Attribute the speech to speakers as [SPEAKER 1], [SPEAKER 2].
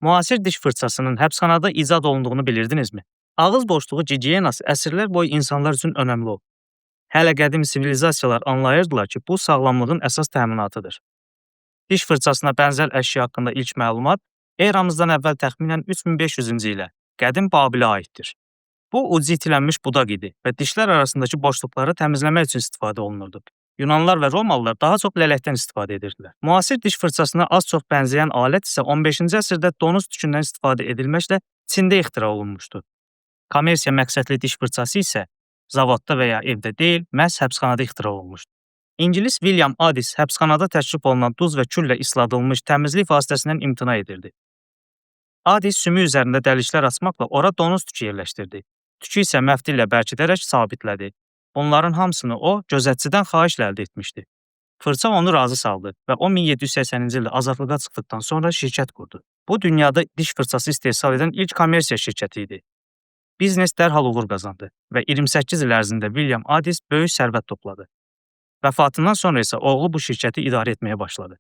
[SPEAKER 1] Müasir diş fırçasının həbsxanada icad olunduğunu bilirdinizmi? Ağız boşluğu gigiyenası əsrlər boyu insanlar üçün önəmli olub. Hələ qədim sivilizasiyalar anlayırdılar ki, bu sağlamlığın əsas təminatıdır. Diş fırçasına bənzər əşya haqqında ilk məlumat eramızdan əvvəl təxminən 3500-cü ilə qədim Babilə aiddir. Bu ucu itilənmiş budaq idi və dişlər arasındakı boşluqları təmizləmək üçün istifadə olunurdu. Yunanlılar və Romalılar daha çox lələkdən istifadə edirdilər. Müasir diş fırçasına az-çox bənzəyən alət isə 15-ci əsrdə donuz tükündən istifadə edilməklə Çində ixtira olunmuşdu. Kommersiya məqsədli diş fırçası isə zavodda və ya evdə deyil, məhz həbsxanada ixtira olunmuşdu. İngilis William Addis həbsxanada təklif olunan duz və küllə isladılmış təmizlik vasitəsindən imtina edirdi. Addis sümük üzərində dəliklər açmaqla ora donuz tükü yerləşdirdi. Tükü isə məftillə bərkidərək sabitlədi. Bunların hamısını o, gözətçidən xahişlə əldə etmişdi. Fırça onu razı saldı və o 1780-ci ildə azadlığa çıxdıqdan sonra şirkət qurdu. Bu, dünyada diş fırçası istehsal edən ilk kommersiya şirkəti idi. Biznes dərhal uğur qazandı və 28 il ərzində William Addis böyük sərvət topladı. Vəfatından sonra isə oğlu bu şirkəti idarə etməyə başladı.